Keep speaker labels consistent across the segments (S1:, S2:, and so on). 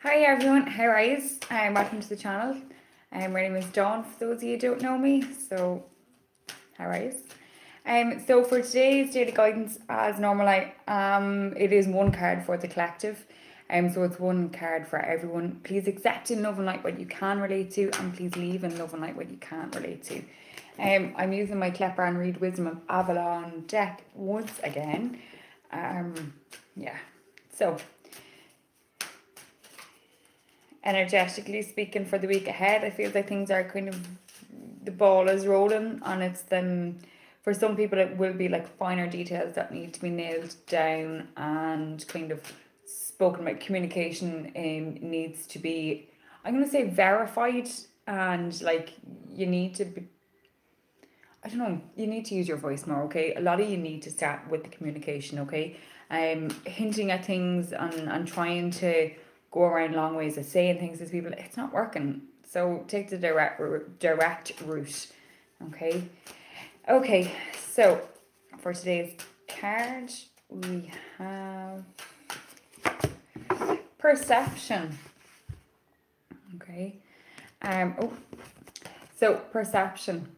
S1: Hi everyone, how are you? Welcome to the channel. My name is Dawn, for those of you who don't know me, so how are you? So for today's daily guidance, as normal, it is one card for the collective. So it's one card for everyone. Please accept in love and light what you can relate to, and please leave in love and light what you can't relate to. I'm using my Klepper and Read Wisdom of Avalon deck once again. Yeah, so energetically speaking, for the week ahead, I feel like things are kind of, the ball is rolling, and it's them. For some people, it will be like finer details that need to be nailed down and kind of spoken about. Communication needs to be, I'm going to say, verified, and like you need to be, I don't know, you need to use your voice more, okay? A lot of you need to start with the communication, okay? Hinting at things and trying to go around long ways of saying things to people, it's not working. So take the direct route, okay? Okay, so for today's card, we have perception, okay? So perception.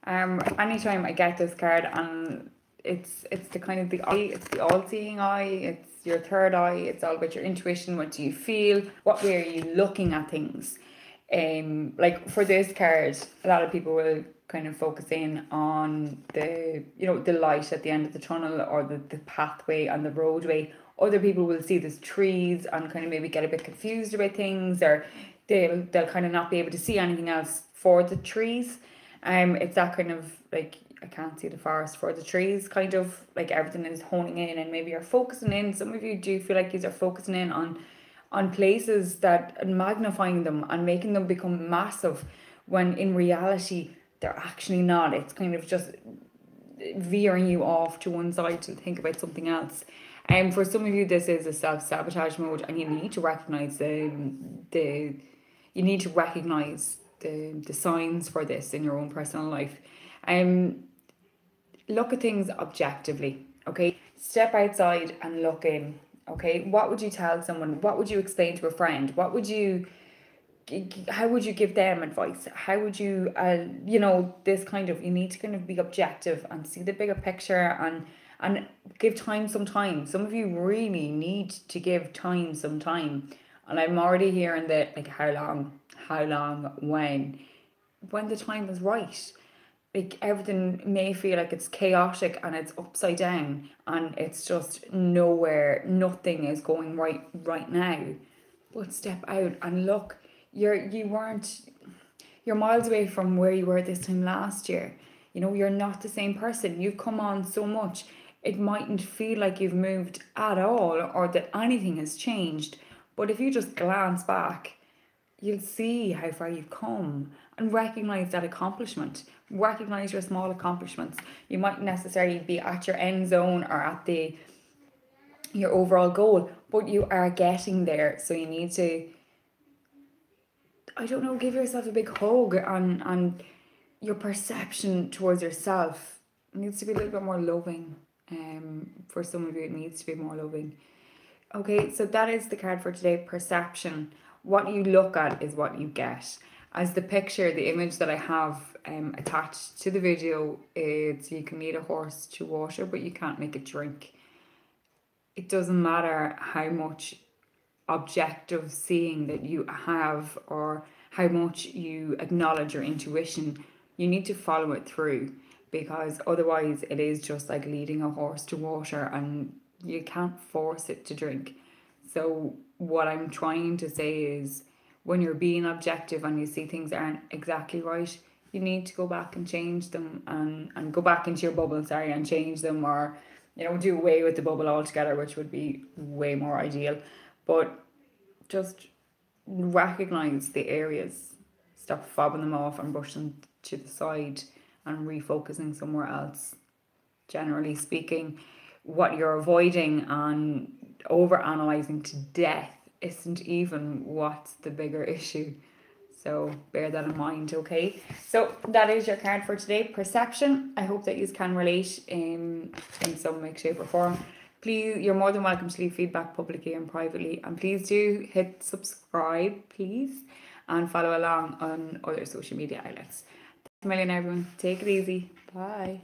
S1: Anytime I get this card, and it's the kind of the eye, it's the all-seeing eye, it's your third eye, it's all about your intuition. What do you feel? What way are you looking at things? Like for this card, a lot of people will kind of focus in on the, you know, the light at the end of the tunnel, or the pathway and the roadway. Other people will see there's trees and kind of maybe get a bit confused about things, or they'll kind of not be able to see anything else for the trees. It's that kind of like, I can't see the forest for the trees, kind of like everything is honing in, and maybe you're focusing in. Some of you do feel like you are focusing in on places that, and magnifying them and making them become massive, when in reality they're actually not. It's kind of just veering you off to one side to think about something else. And for some of you, this is a self-sabotage mode, and you need to recognize the you need to recognize the signs for this in your own personal life. Look at things objectively, okay? Step outside and look in, okay? What would you tell someone? What would you explain to a friend? What would you, how would you give them advice? How would you, you know, this kind of, you need to kind of be objective and see the bigger picture, and give time some time. Some of you really need to give time some time. And I'm already hearing that, like, how long, when the time is right. Like, everything may feel like it's chaotic and it's upside down, and it's just nowhere, nothing is going right now. But step out and look. You're miles away from where you were this time last year. You know, you're not the same person. You've come on so much. It mightn't feel like you've moved at all, or that anything has changed. But if you just glance back, you'll see how far you've come, and recognize that accomplishment. Recognize your small accomplishments. You mightn't necessarily be at your end zone or at your overall goal, but you are getting there. So you need to, I don't know, give yourself a big hug, and your perception towards yourself needs to be a little bit more loving. For some of you, it needs to be more loving. Okay, so that is the card for today, perception. What you look at is what you get. As the picture, the image that I have attached to the video, it's, you can lead a horse to water, but you can't make it drink. It doesn't matter how much objective seeing that you have, or how much you acknowledge your intuition, you need to follow it through, because otherwise it is just like leading a horse to water, and you can't force it to drink. So what I'm trying to say is, when you're being objective and you see things aren't exactly right, you need to go back and change them, and go back into your bubble, sorry, and change them, or, you know, do away with the bubble altogether, which would be way more ideal. But just recognize the areas, stop fobbing them off and brush them to the side, and refocusing somewhere else. Generally speaking, what you're avoiding and over analyzing to death isn't even what's the bigger issue. So bear that in mind, okay? So that is your card for today, perception. I hope that you can relate in some way, shape or form. Please, you're more than welcome to leave feedback publicly and privately. And please do hit subscribe, please, and follow along on other social media outlets. Thanks a million, everyone. Take it easy. Bye.